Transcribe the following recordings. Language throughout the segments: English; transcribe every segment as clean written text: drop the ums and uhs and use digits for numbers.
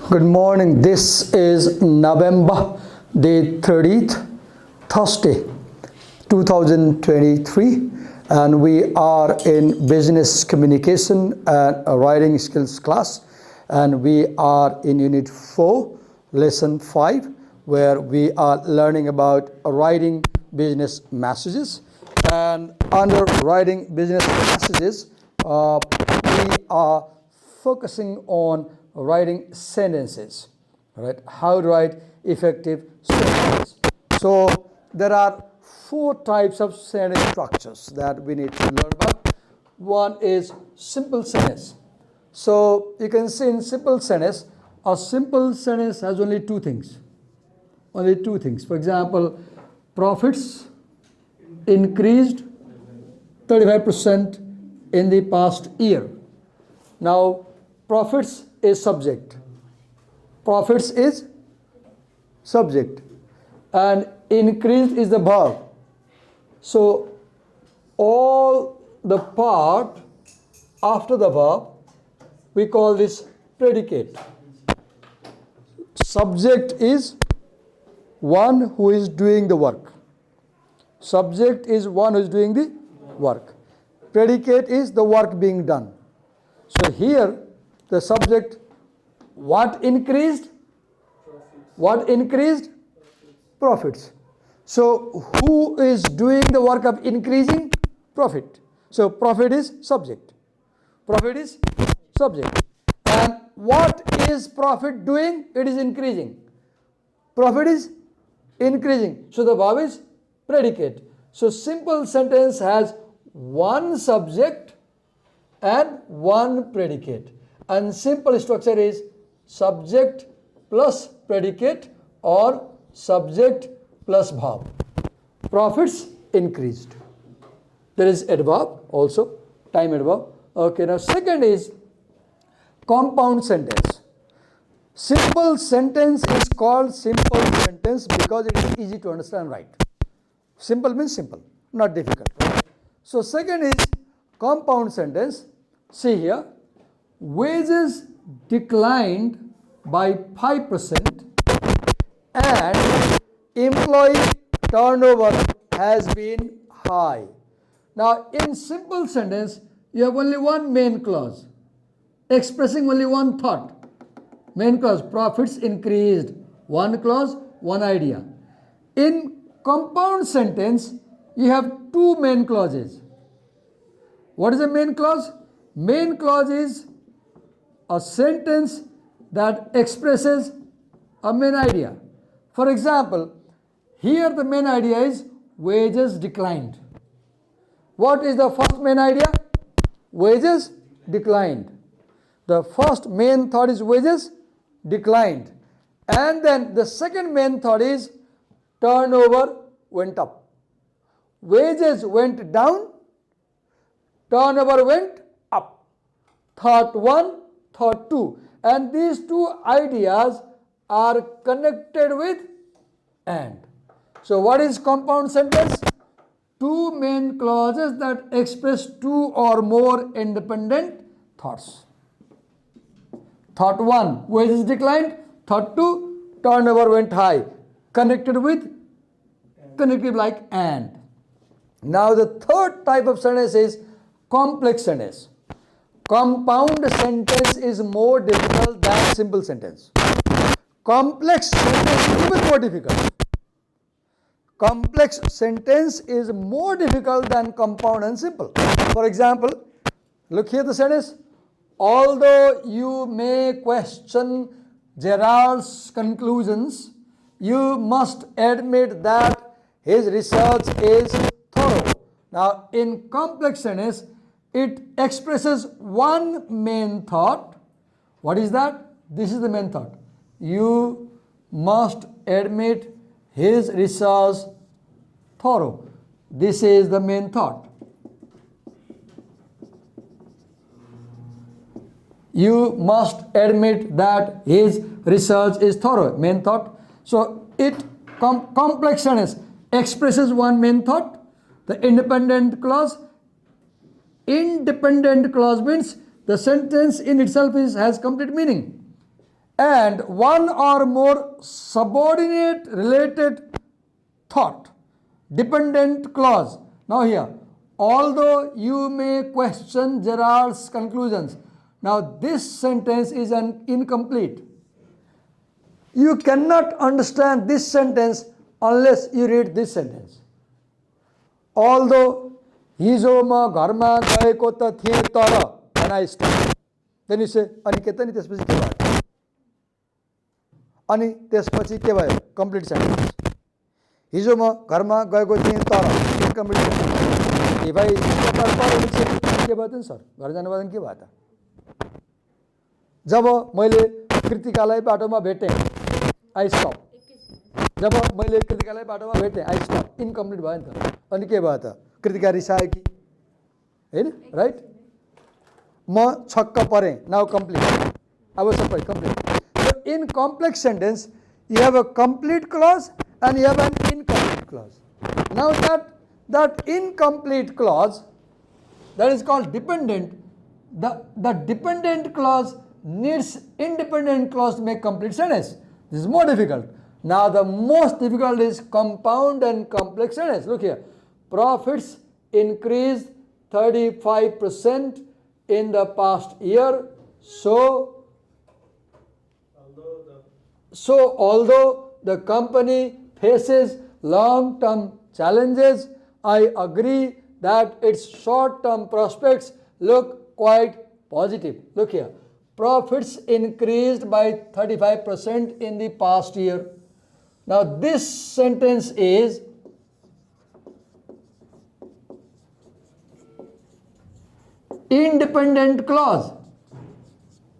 Good morning. This is November day 30th, Thursday, 2023, and we are in business communication and writing skills class, and we are in unit 4, lesson 5, where we are learning about writing business messages. And under writing business messages, we are focusing on writing sentences, right? How to write effective sentences. So there are 4 types of sentence structures that we need to learn about. One is simple sentence. So you can see in simple sentence, a simple sentence has only 2 things. Only 2 things. For example, profits increased 35% in the past year. Now, profits is subject. Profits is subject. And increased is the verb. So, all the part after the verb, we call this predicate. Subject is one who is doing the work. Subject is one who is doing the work. Predicate is the work being done. So here the subject, what increased? What increased? Profits. So who is doing the work of increasing? Profit. So profit is subject. Profit is subject. And what is profit doing? It is increasing. Profit is increasing. So the verb is predicate. So simple sentence has one subject and one predicate. And simple structure is subject plus predicate or subject plus verb. Profits increased. There is adverb also, time adverb. Okay, now second is compound sentence. Simple sentence is called simple sentence because it is easy to understand and write. Simple means simple, not difficult. Right? So second is compound sentence. See here, wages declined by 5% and employee turnover has been high. Now in simple sentence, you have only one main clause expressing only one thought. Main clause, profits increased. One clause, one idea. In compound sentence, you have 2 main clauses. What is a main clause? Main clause is a sentence that expresses a main idea. For example, here the main idea is wages declined. What is the first main idea? Wages declined. The first main thought is wages declined. And then the second main thought is turnover went up. Wages went down, turnover went up. Thought 1, thought 2. And these 2 ideas are connected with and. So what is compound sentence? 2 main clauses that express 2 or more independent thoughts. Thought 1, wages declined. Thought 2, turnover went high. Connected with, connected like and. Now the third type of sentence is complex sentence. Compound sentence is more difficult than simple sentence. Complex sentence is even more difficult. Complex sentence is more difficult than compound and simple. For example, look here the sentence. Although you may question Gerard's conclusions, you must admit that his research is thorough. Now, in complex sentence, it expresses one main thought. What is that? This is the main thought. You must admit his research thorough. This is the main thought. You must admit that his research is thorough. Main thought. So it complex sentence expresses one main thought. The independent clause. Independent clause means the sentence in itself has complete meaning. and one or more subordinate related thought, dependent clause. Now here, although you may question Gerard's conclusions, now this sentence is an incomplete. You cannot understand this sentence unless you read this sentence. Although हिजो म घरमा गएको त थिएँ तर, and I stop. Then you say, अनि के त नि त्यसपछि के भयो? अनि त्यसपछि के भयो? Complete sentence. हिजो म घरमा गएको थिएँ तर, incomplete sentence. ए भाइ के भयो त नि सर? घर जानुभयो भने के भयो त? जब मैले कृतिकालाई बाटोमा भेटेँ, I stop. जब मैले कृतिकालाई बाटोमा भेटेँ, I stop. Incomplete भयो नि त. अनि के भयो त? कृतिका रिसायो कि? हैन? Right? म छक्क परेँ. Now complete. I was surprised. Complete. So in complex sentence, you have a complete clause and you have an incomplete clause. Now that incomplete clause, that is called dependent. The dependent clause needs independent clause to make complete sentence. This is more difficult. Now the most difficult is compound and complex sentence. Look here. Profits increased 35% in the past year. So although the company faces long-term challenges, I agree that its short-term prospects look quite positive. Look here. Profits increased by 35% in the past year. Now this sentence is independent clause,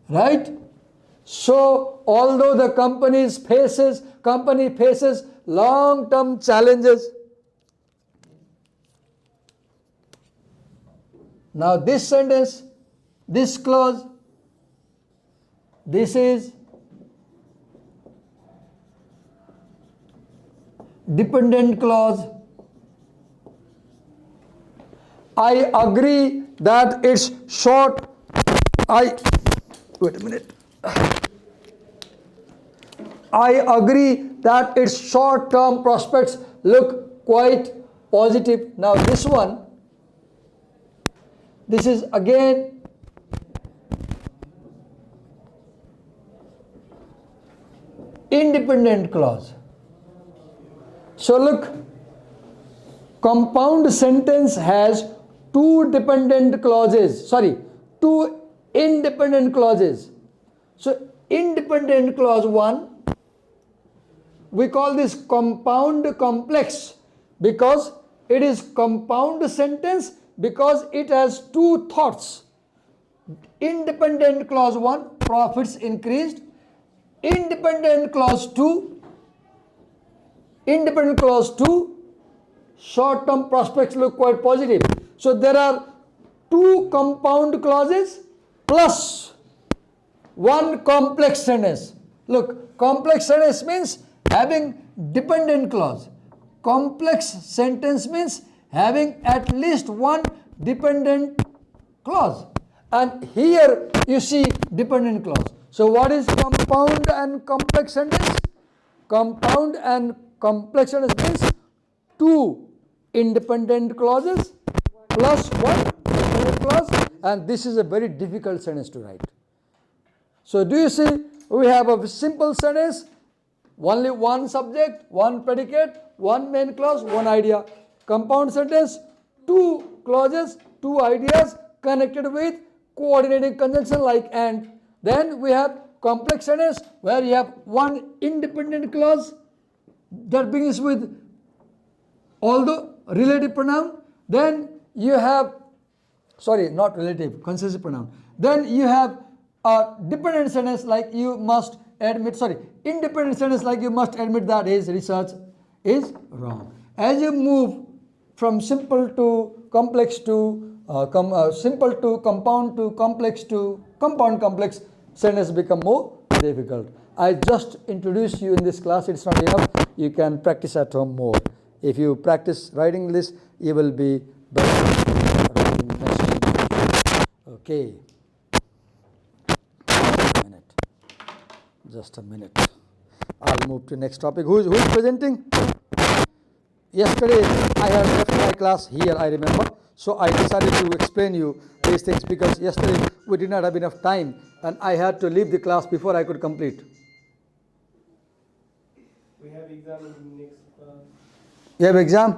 right? So although the company faces long-term challenges. Now this sentence, this clause, this is dependent clause. I agree that it's short. Wait a minute. I agree that its short-term prospects look quite positive. Now this one, this is again independent clause. So look, compound sentence has two independent clauses. So independent clause 1, we call this compound complex because it is compound sentence because it has two thoughts. Independent clause 1, profits increased. Independent clause 2, short-term prospects look quite positive. So there are two compound clauses plus one complex sentence. Look, complex sentence means having dependent clause. Complex sentence means having at least one dependent clause. And here you see dependent clause. So what is compound and complex sentence? Compound and complex sentence means two independent clauses plus one dependent clause, and this is a very difficult sentence to write. So do you see, we have a simple sentence, only one subject, one predicate, one main clause, one idea. Compound sentence, two clauses, two ideas connected with coordinating conjunction like and. Then we have complex sentence where you have one independent clause that begins with although relative pronoun. Then you have, not relative, concessive pronoun. Then you have a dependent sentence like you must admit, independent sentence like you must admit that his research is wrong. As you move from simple to complex to simple to complex to compound complex, sentence become more difficult. I just introduced you in this class, it's not enough. You can practice at home more. If you practice writing this, you will be better writing next. Okay. A minute. Just a minute. I'll move to next topic. Who is presenting? Yesterday I had left my class here, I remember. So I decided to explain you these things because yesterday we did not have enough time and I had to leave the class before I could complete. We have exam in next class. You have exam?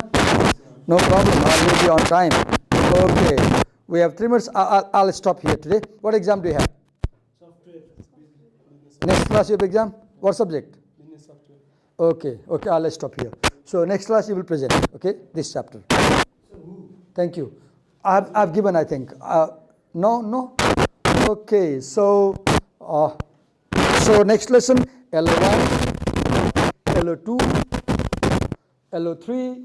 No problem. I'll be on time. Okay. We have 3 minutes. I'll stop here today. What exam do you have? Software. Next class you have exam? What subject? Business software. Okay. Okay. I'll stop here. So next class you will present. Okay. This chapter. So who? Thank you. I've given, I think. No. Okay. So next lesson L1, L2, L3.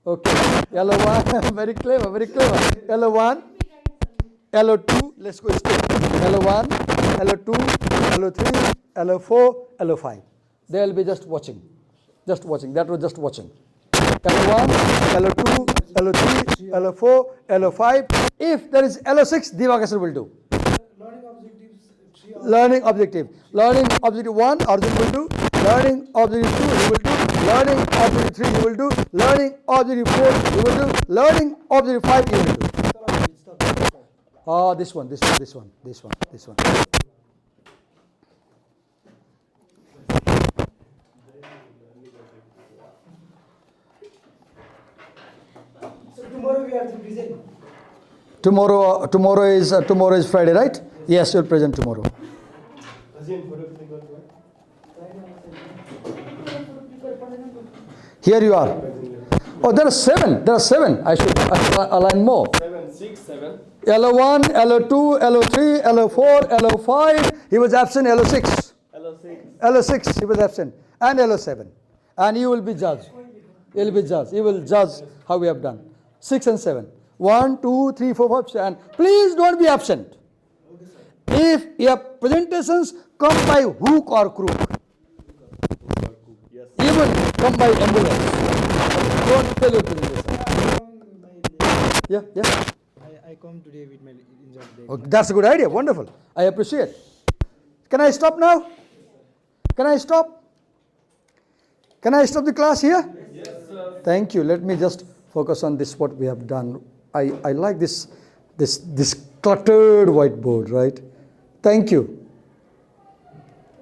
Okay. L1. Very clever. Very clever. L1, L2. Let's go straight. L1, L2, L3, L4, L5. They will be just watching. Just watching. That was just watching. L1, L2, L3, L4, L5. If there is L6, Divakar will do. Learning objectives. Learning objective. Learning objective 1, Arjun will do. Learning objective 2, he will do. Learning objective 3, he will do. Learning objective 4, he will do. Learning objective 5, he will do. This one. So tomorrow we have to present. Tomorrow is Friday, right? Yes, you'll present tomorrow. Here you are. Oh, there are 7. I should align more. 7, 6, 7. L1, L2, L3, L4, L5. He was absent. L6. L6. He was absent. And L7. And you will be judged. You will be judged. You will judge how we have done. 6 and 7. 1, 2, 3, 4, 5, 6. And please don't be absent. If your presentations come by hook or crook, even come by ambulance, don't tell your presentation. Yeah. I come today with my injured leg. Oh, that's a good idea. Wonderful. I appreciate. Can I stop now? Can I stop the class here? Yes, sir. Thank you. Let me just focus on this, what we have done. I like this cluttered whiteboard, right? Thank you.